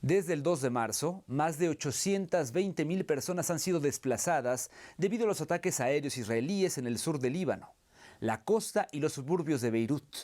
Desde el 2 de marzo, más de 820.000 personas han sido desplazadas debido a los ataques aéreos israelíes en el sur del Líbano, la costa y los suburbios de Beirut.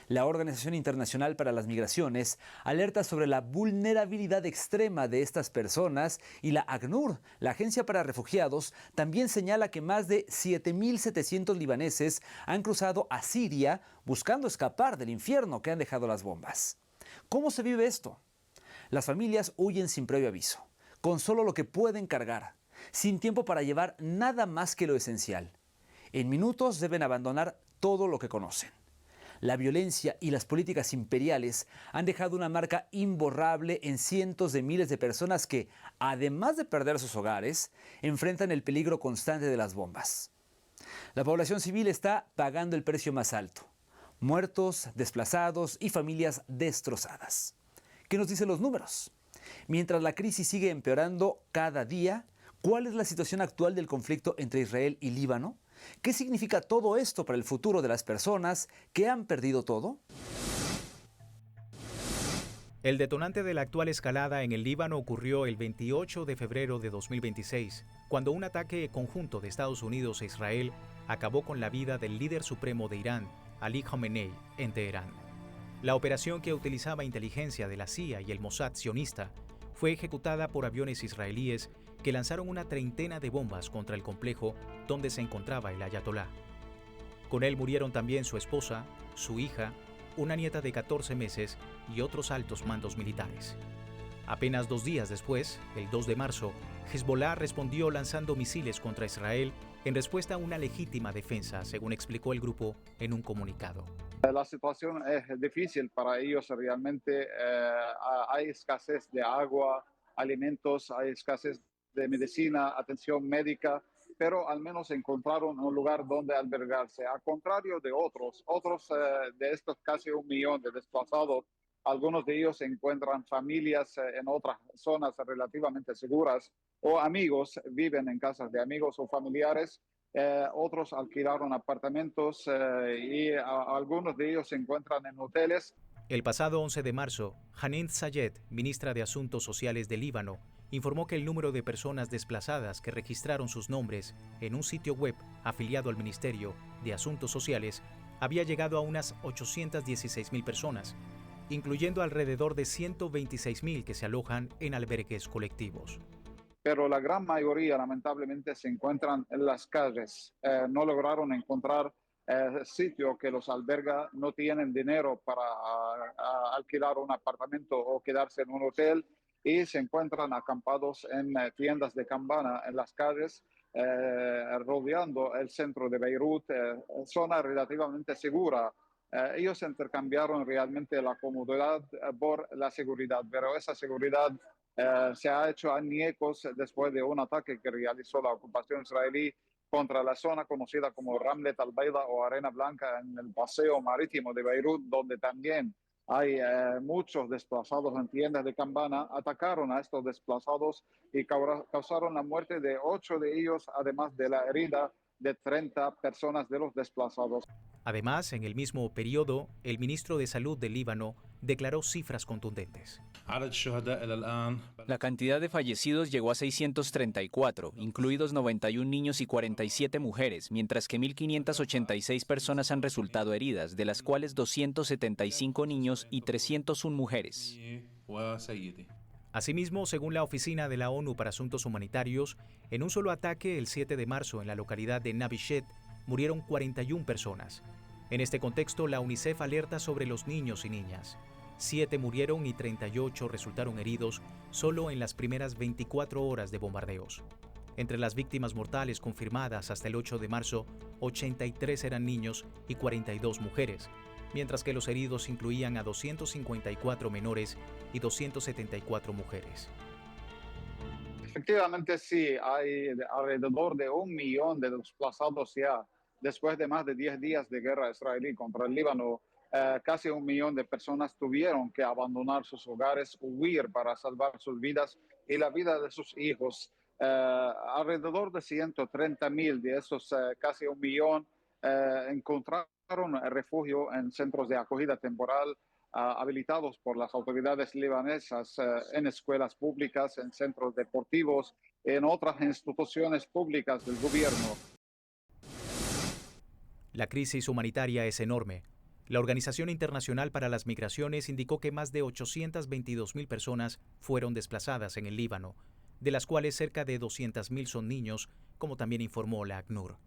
La Organización Internacional para las Migraciones alerta sobre la vulnerabilidad extrema de estas personas y la ACNUR, la Agencia para Refugiados, también señala que más de 7.700 libaneses han cruzado a Siria buscando escapar del infierno que han dejado las bombas. ¿Cómo se vive esto? Las familias huyen sin previo aviso, con solo lo que pueden cargar, sin tiempo para llevar nada más que lo esencial. En minutos deben abandonar todo lo que conocen. La violencia y las políticas imperiales han dejado una marca imborrable en cientos de miles de personas que, además de perder sus hogares, enfrentan el peligro constante de las bombas. La población civil está pagando el precio más alto: muertos, desplazados y familias destrozadas. ¿Qué nos dicen los números? Mientras la crisis sigue empeorando cada día, ¿cuál es la situación actual del conflicto entre Israel y Líbano? ¿Qué significa todo esto para el futuro de las personas que han perdido todo? El detonante de la actual escalada en el Líbano ocurrió el 28 de febrero de 2026, cuando un ataque conjunto de Estados Unidos e Israel acabó con la vida del líder supremo de Irán, Ali Khamenei, en Teherán. La operación, que utilizaba inteligencia de la CIA y el Mossad sionista, fue ejecutada por aviones israelíes que lanzaron una treintena de bombas contra el complejo donde se encontraba el ayatolá. Con él murieron también su esposa, su hija, una nieta de 14 meses y otros altos mandos militares. Apenas 2 días después, el 2 de marzo, Hezbollah respondió lanzando misiles contra Israel en respuesta a una legítima defensa, según explicó el grupo en un comunicado. La situación es difícil para ellos realmente. Hay escasez de agua, alimentos, hay escasez de medicina, atención médica, pero al menos encontraron un lugar donde albergarse. A contrario de otros de estos casi 1 millón de desplazados, algunos de ellos encuentran familias en otras zonas relativamente seguras, o amigos, viven en casas de amigos o familiares. Otros alquilaron apartamentos y algunos de ellos se encuentran en hoteles. El pasado 11 de marzo, Hanine Zayed, ministra de Asuntos Sociales de Líbano, informó que el número de personas desplazadas que registraron sus nombres en un sitio web afiliado al Ministerio de Asuntos Sociales había llegado a unas 816.000 personas, incluyendo alrededor de 126.000 que se alojan en albergues colectivos. Pero la gran mayoría lamentablemente se encuentran en las calles. No lograron encontrar sitio que los alberga, no tienen dinero para alquilar un apartamento o quedarse en un hotel y se encuentran acampados en tiendas de campana en las calles, rodeando el centro de Beirut, zona relativamente segura. Ellos intercambiaron realmente la comodidad por la seguridad, pero esa seguridad se ha hecho añicos después de un ataque que realizó la ocupación israelí contra la zona conocida como Ramlet al-Baida o Arena Blanca en el paseo marítimo de Beirut, donde también hay muchos desplazados en tiendas de campana. Atacaron a estos desplazados y causaron la muerte de 8 de ellos, además de la herida de 30 personas de los desplazados. Además, en el mismo periodo, el ministro de Salud del Líbano declaró cifras contundentes. La cantidad de fallecidos llegó a 634, incluidos 91 niños y 47 mujeres, mientras que 1.586 personas han resultado heridas, de las cuales 275 niños y 301 mujeres. Asimismo, según la Oficina de la ONU para Asuntos Humanitarios, en un solo ataque el 7 de marzo en la localidad de Nabishet murieron 41 personas. En este contexto, la UNICEF alerta sobre los niños y niñas. 7 murieron y 38 resultaron heridos solo en las primeras 24 horas de bombardeos. Entre las víctimas mortales confirmadas hasta el 8 de marzo, 83 eran niños y 42 mujeres, mientras que los heridos incluían a 254 menores y 274 mujeres. Efectivamente, sí, hay alrededor de 1 millón de desplazados ya. Después de más de 10 días de guerra israelí contra el Líbano, casi 1 millón de personas tuvieron que abandonar sus hogares, huir para salvar sus vidas y la vida de sus hijos. Alrededor de 130.000 de esos casi 1 millón encontraron refugio en centros de acogida temporal habilitados por las autoridades libanesas en escuelas públicas, en centros deportivos, en otras instituciones públicas del gobierno. La crisis humanitaria es enorme. La Organización Internacional para las Migraciones indicó que más de 822.000 personas fueron desplazadas en el Líbano, de las cuales cerca de 200.000 son niños, como también informó la ACNUR.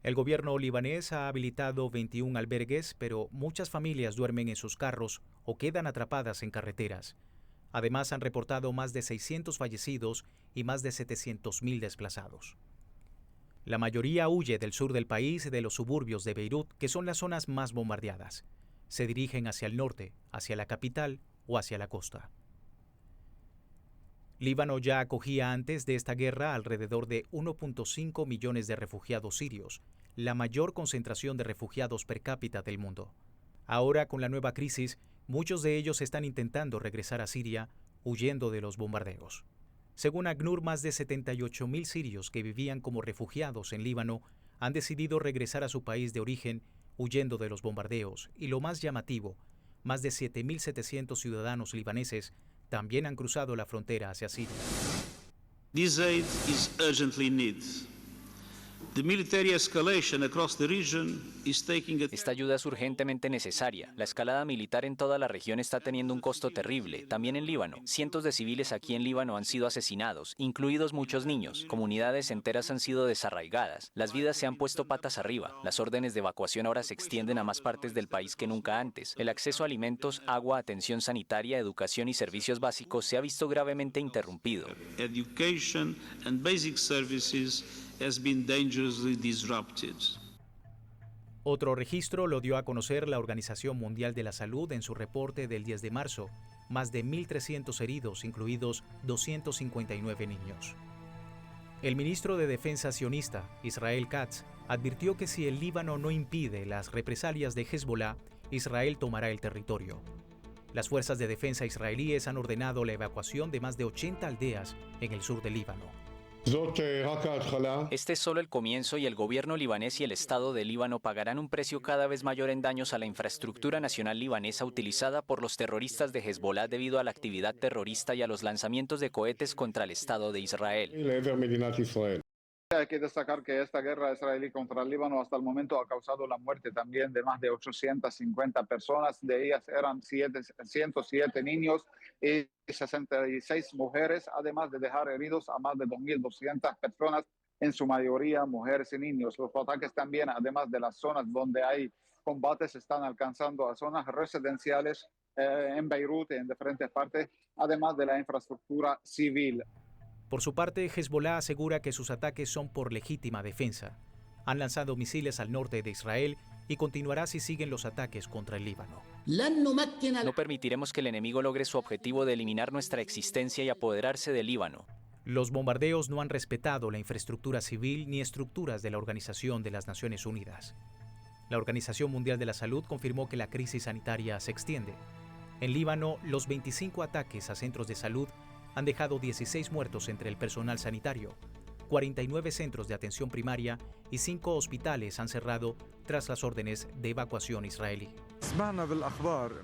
El gobierno libanés ha habilitado 21 albergues, pero muchas familias duermen en sus carros o quedan atrapadas en carreteras. Además, han reportado más de 600 fallecidos y más de 700.000 desplazados. La mayoría huye del sur del país y de los suburbios de Beirut, que son las zonas más bombardeadas. Se dirigen hacia el norte, hacia la capital o hacia la costa. Líbano ya acogía antes de esta guerra alrededor de 1.5 millones de refugiados sirios, la mayor concentración de refugiados per cápita del mundo. Ahora, con la nueva crisis, muchos de ellos están intentando regresar a Siria, huyendo de los bombardeos. Según ACNUR, más de 78.000 sirios que vivían como refugiados en Líbano han decidido regresar a su país de origen, huyendo de los bombardeos, y lo más llamativo, más de 7.700 ciudadanos libaneses también han cruzado la frontera hacia Siria. This aid is urgently needed. The military escalation across the region is taking a... Esta ayuda es urgentemente necesaria. La escalada militar en toda la región está teniendo un costo terrible, también en Líbano. Cientos de civiles aquí en Líbano han sido asesinados, incluidos muchos niños. Comunidades enteras han sido desarraigadas. Las vidas se han puesto patas arriba. Las órdenes de evacuación ahora se extienden a más partes del país que nunca antes. El acceso a alimentos, agua, atención sanitaria, educación y servicios básicos se ha visto gravemente interrumpido. Education and basic services has been dangerously disrupted. Otro registro lo dio a conocer la Organización Mundial de la Salud en su reporte del 10 de marzo, más de 1.300 heridos, incluidos 259 niños. El ministro de Defensa sionista, Israel Katz, advirtió que si el Líbano no impide las represalias de Hezbollah, Israel tomará el territorio. Las fuerzas de defensa israelíes han ordenado la evacuación de más de 80 aldeas en el sur del Líbano. Este es solo el comienzo y el gobierno libanés y el Estado de Líbano pagarán un precio cada vez mayor en daños a la infraestructura nacional libanesa utilizada por los terroristas de Hezbollah debido a la actividad terrorista y a los lanzamientos de cohetes contra el Estado de Israel. Hay que destacar que esta guerra israelí contra el Líbano hasta el momento ha causado la muerte también de más de 850 personas, de ellas eran 107 niños y 66 mujeres, además de dejar heridos a más de 2.200 personas, en su mayoría mujeres y niños. Los ataques también, además de las zonas donde hay combates, están alcanzando a zonas residenciales en Beirut y en diferentes partes, además de la infraestructura civil. Por su parte, Hezbollah asegura que sus ataques son por legítima defensa. Han lanzado misiles al norte de Israel y continuará si siguen los ataques contra el Líbano. No permitiremos que el enemigo logre su objetivo de eliminar nuestra existencia y apoderarse del Líbano. Los bombardeos no han respetado la infraestructura civil ni estructuras de la Organización de las Naciones Unidas. La Organización Mundial de la Salud confirmó que la crisis sanitaria se extiende. En Líbano, los 25 ataques a centros de salud han dejado 16 muertos entre el personal sanitario, 49 centros de atención primaria y 5 hospitales han cerrado tras las órdenes de evacuación israelí.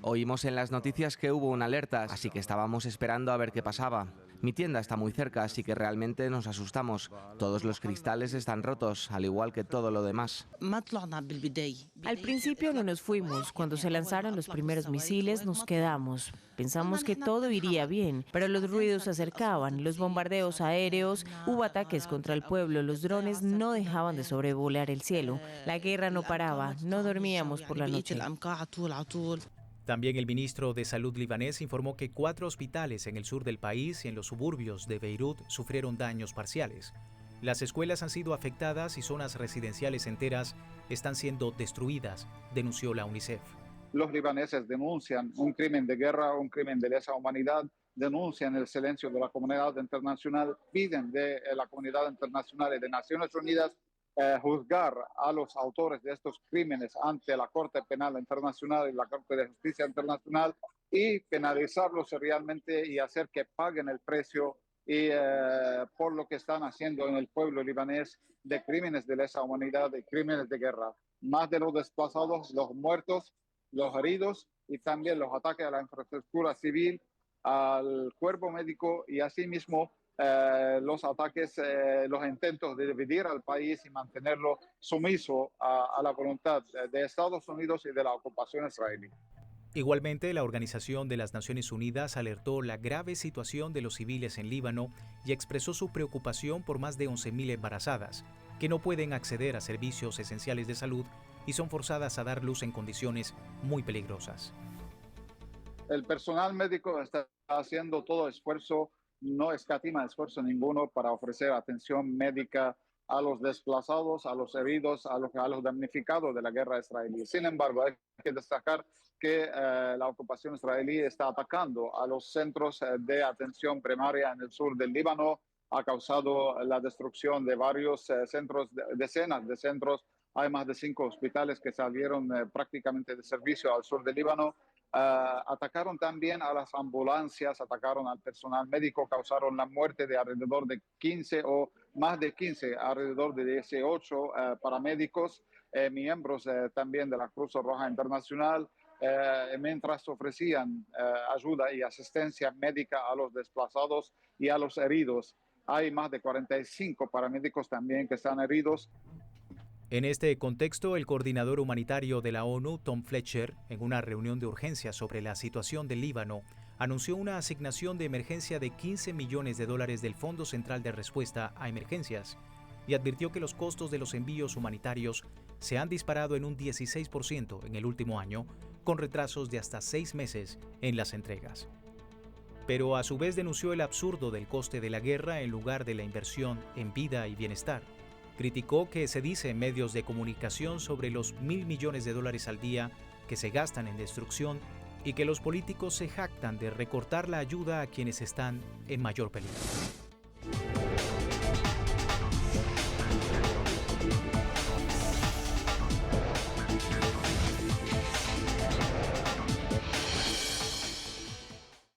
Oímos en las noticias que hubo una alerta, así que estábamos esperando a ver qué pasaba. Mi tienda está muy cerca, así que realmente nos asustamos. Todos los cristales están rotos, al igual que todo lo demás. Al principio no nos fuimos. Cuando se lanzaron los primeros misiles, nos quedamos. Pensamos que todo iría bien, pero los ruidos se acercaban, los bombardeos aéreos, hubo ataques contra el pueblo, los drones no dejaban de sobrevolar el cielo. La guerra no paraba, no dormíamos por la noche. También el ministro de Salud libanés informó que 4 hospitales en el sur del país y en los suburbios de Beirut sufrieron daños parciales. Las escuelas han sido afectadas y zonas residenciales enteras están siendo destruidas, denunció la UNICEF. Los libaneses denuncian un crimen de guerra, un crimen de lesa humanidad, denuncian el silencio de la comunidad internacional, piden de la comunidad internacional y de Naciones Unidas juzgar a los autores de estos crímenes ante la Corte Penal Internacional y la Corte de Justicia Internacional y penalizarlos realmente y hacer que paguen el precio y por lo que están haciendo en el pueblo libanés de crímenes de lesa humanidad y crímenes de guerra. Más de los desplazados, los muertos, los heridos y también los ataques a la infraestructura civil, al cuerpo médico y asimismo los ataques, los intentos de dividir al país y mantenerlo sumiso a la voluntad de Estados Unidos y de la ocupación israelí. Igualmente, la Organización de las Naciones Unidas alertó la grave situación de los civiles en Líbano y expresó su preocupación por más de 11.000 embarazadas, que no pueden acceder a servicios esenciales de salud y son forzadas a dar luz en condiciones muy peligrosas. El personal médico está haciendo todo esfuerzo, no escatima esfuerzo ninguno para ofrecer atención médica a los desplazados, a los heridos, a los damnificados de la guerra israelí. Sin embargo, hay que destacar que la ocupación israelí está atacando a los centros de atención primaria en el sur del Líbano, ha causado la destrucción de varios centros, decenas de centros. Hay más de 5 hospitales que salieron prácticamente de servicio al sur del Líbano. Atacaron también a las ambulancias, atacaron al personal médico, causaron la muerte de alrededor de 15 o más de 15, alrededor de 18 paramédicos, miembros también de la Cruz Roja Internacional, mientras ofrecían ayuda y asistencia médica a los desplazados y a los heridos. Hay más de 45 paramédicos también que están heridos. En este contexto, el coordinador humanitario de la ONU, Tom Fletcher, en una reunión de urgencia sobre la situación del Líbano, anunció una asignación de emergencia de $15 millones del Fondo Central de Respuesta a Emergencias y advirtió que los costos de los envíos humanitarios se han disparado en un 16% en el último año, con retrasos de hasta 6 meses en las entregas. Pero a su vez denunció el absurdo del coste de la guerra en lugar de la inversión en vida y bienestar. Criticó que se dice en medios de comunicación sobre los $1.000 millones al día que se gastan en destrucción y que los políticos se jactan de recortar la ayuda a quienes están en mayor peligro.